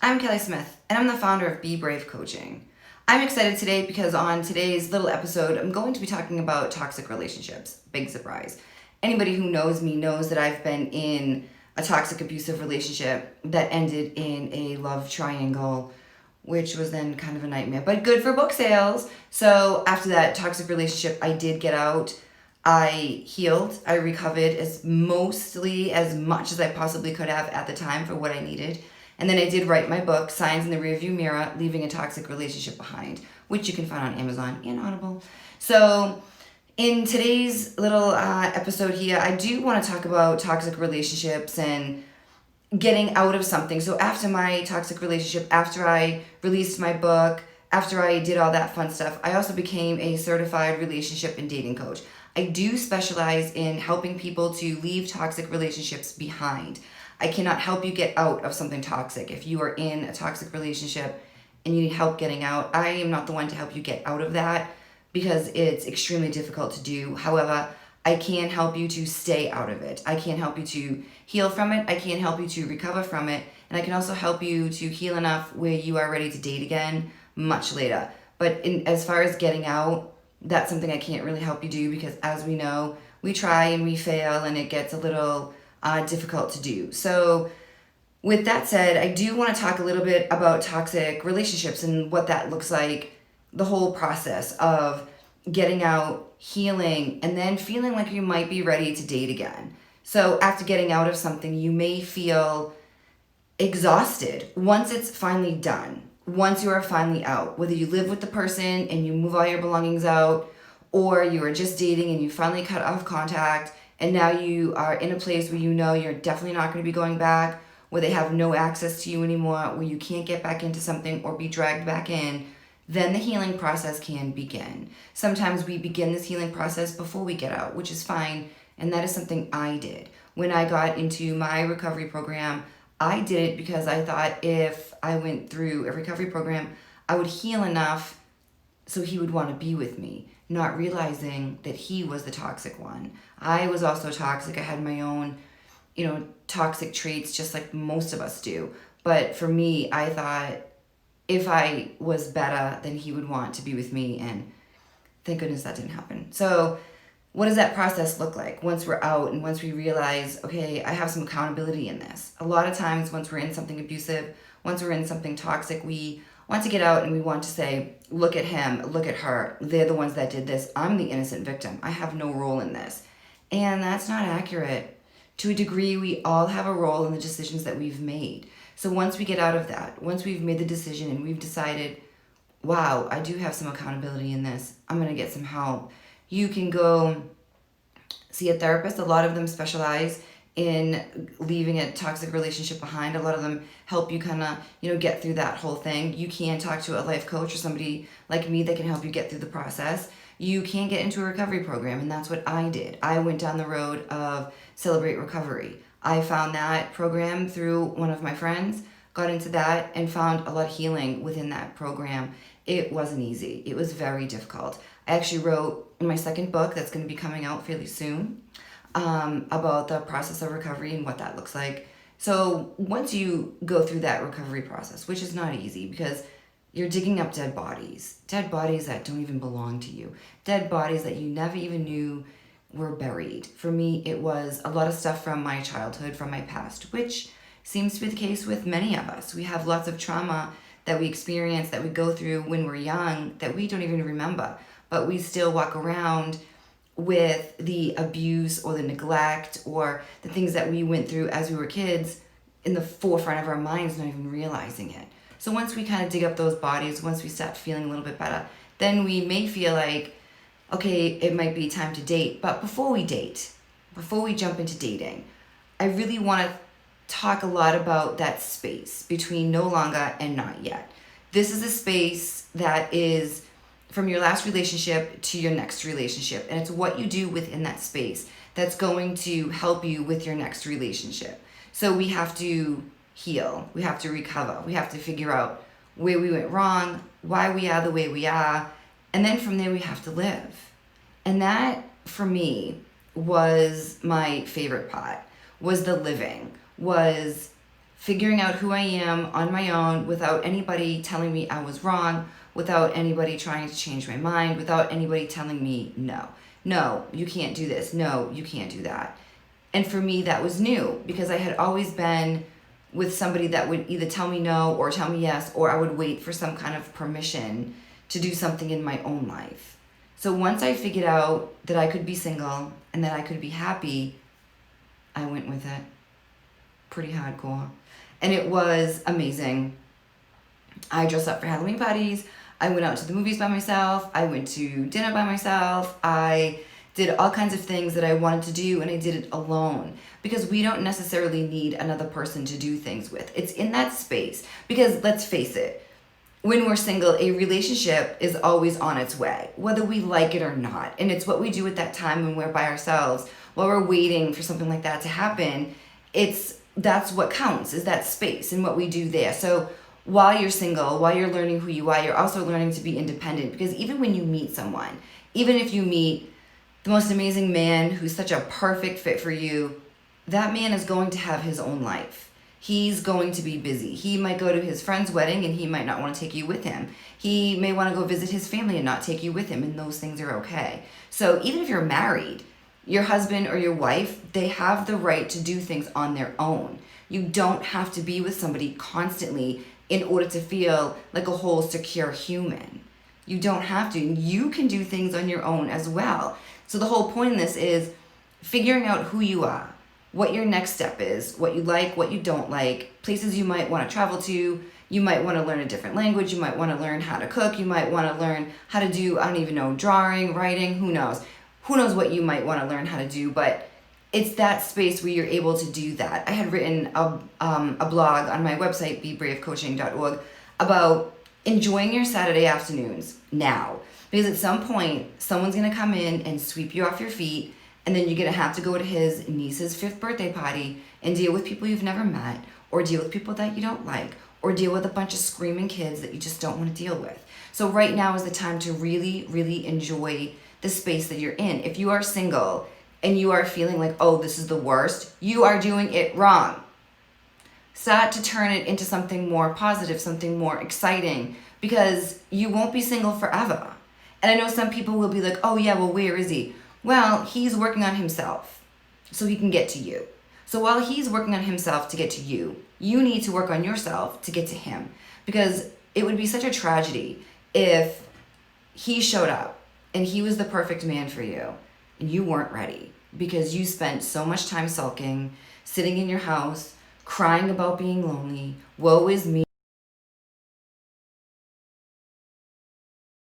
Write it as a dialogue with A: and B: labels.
A: I'm Kelly Smith, and I'm the founder of Be Brave Coaching. I'm excited today because on today's little episode, I'm going to be talking about toxic relationships. Big surprise. Anybody who knows me knows that I've been in a toxic, abusive relationship that ended in a love triangle, which was then kind of a nightmare, but good for book sales. So after that toxic relationship, I did get out. I healed. I recovered as much as I possibly could have at the time for what I needed. And then I did write my book, Signs in the Rearview Mirror, Leaving a Toxic Relationship Behind, which you can find on Amazon and Audible. So in today's little episode here, I do want to talk about toxic relationships and getting out of something. So after my toxic relationship, after I released my book, after I did all that fun stuff, I also became a certified relationship and dating coach. I do specialize in helping people to leave toxic relationships behind. I cannot help you get out of something toxic. If you are in a toxic relationship and you need help getting out, I am not the one to help you get out of that because it's extremely difficult to do. However, I can help you to stay out of it. I can help you to heal from it. I can help you to recover from it. And I can also help you to heal enough where you are ready to date again much later. But as far as getting out, that's something I can't really help you do because, as we know, we try and we fail and it gets a little difficult to do. So with that said, I do want to talk a little bit about toxic relationships and what that looks like, the whole process of getting out, healing, and then feeling like you might be ready to date again. So after getting out of something, you may feel exhausted once it's finally done. Once you are finally out, whether you live with the person and you move all your belongings out, or you are just dating and you finally cut off contact, and now you are in a place where you know you're definitely not going to be going back, where they have no access to you anymore, where you can't get back into something or be dragged back in, then the healing process can begin. Sometimes we begin this healing process before we get out, which is fine, and that is something I did. When I got into my recovery program, I did it because I thought if I went through a recovery program, I would heal enough so he would want to be with me, not realizing that he was the toxic one. I was also toxic. I had my own, toxic traits just like most of us do. But for me, I thought if I was better, then he would want to be with me, and thank goodness that didn't happen. So what does that process look like once we're out and once we realize, okay, I have some accountability in this? A lot of times once we're in something abusive, once we're in something toxic, we want to get out and we want to say, look at him, look at her. They're the ones that did this. I'm the innocent victim. I have no role in this. And that's not accurate. To a degree, we all have a role in the decisions that we've made. So once we get out of that, once we've made the decision and we've decided, wow, I do have some accountability in this, I'm going to get some help. You can go see a therapist. A lot of them specialize in leaving a toxic relationship behind. A lot of them help you kind of, get through that whole thing. You can talk to a life coach or somebody like me that can help you get through the process. You can get into a recovery program, and that's what I did. I went down the road of Celebrate Recovery. I found that program through one of my friends, got into that, and found a lot of healing within that program. It wasn't easy. It was very difficult. I actually wrote in my second book that's going to be coming out fairly soon about the process of recovery and what that looks like. So once you go through that recovery process, which is not easy because you're digging up dead bodies that don't even belong to you, dead bodies that you never even knew were buried. For me, it was a lot of stuff from my childhood, from my past, which seems to be the case with many of us. We have lots of trauma that we experience, that we go through when we're young, that we don't even remember, but we still walk around with the abuse or the neglect or the things that we went through as we were kids in the forefront of our minds, not even realizing it. So once we kind of dig up those bodies, once we start feeling a little bit better, then we may feel like, okay, it might be time to date. But before we date, before we jump into dating, I really want to talk a lot about that space between no longer and not yet. This is a space that is from your last relationship to your next relationship. And it's what you do within that space that's going to help you with your next relationship. So we have to heal. We have to recover. We have to figure out where we went wrong, why we are the way we are. And then from there, we have to live. And that, for me, was my favorite part, was the living, was figuring out who I am on my own without anybody telling me I was wrong, without anybody trying to change my mind, without anybody telling me no, you can't do this, no, you can't do that. And for me, that was new because I had always been with somebody that would either tell me no or tell me yes, or I would wait for some kind of permission to do something in my own life. So once I figured out that I could be single and that I could be happy, I went with it. Pretty hardcore. And it was amazing. I dressed up for Halloween parties. I went out to the movies by myself. I went to dinner by myself. I did all kinds of things that I wanted to do, and I did it alone because we don't necessarily need another person to do things with. It's in that space because let's face it, when we're single, a relationship is always on its way, whether we like it or not. And it's what we do at that time when we're by ourselves while we're waiting for something like that to happen. That's what counts, is that space and what we do there. So while you're single, while you're learning who you are, you're also learning to be independent, because even when you meet someone, even if you meet the most amazing man who's such a perfect fit for you, that man is going to have his own life. He's going to be busy. He might go to his friend's wedding and he might not want to take you with him. He may want to go visit his family and not take you with him, and those things are okay. So even if you're married, your husband or your wife, they have the right to do things on their own. You don't have to be with somebody constantly in order to feel like a whole secure human. You don't have to. You can do things on your own as well. So the whole point in this is figuring out who you are, what your next step is, what you like, what you don't like, places you might want to travel to. You might want to learn a different language. You might want to learn how to cook. You might want to learn how to do, I don't even know, drawing, writing, who knows. Who knows what you might want to learn how to do, but it's that space where you're able to do that. I had written a blog on my website, bebravecoaching.org, about enjoying your Saturday afternoons now. Because at some point, someone's going to come in and sweep you off your feet, and then you're going to have to go to his niece's 5th birthday party and deal with people you've never met, or deal with people that you don't like, or deal with a bunch of screaming kids that you just don't want to deal with. So right now is the time to really, really enjoy the space that you're in. If you are single and you are feeling like, oh, this is the worst, you are doing it wrong. Start to turn it into something more positive, something more exciting, because you won't be single forever. And I know some people will be like, oh yeah, well, where is he? Well, he's working on himself so he can get to you. So while he's working on himself to get to you, you need to work on yourself to get to him, because it would be such a tragedy if he showed up and he was the perfect man for you and you weren't ready because you spent so much time sulking, sitting in your house, crying about being lonely, woe is me.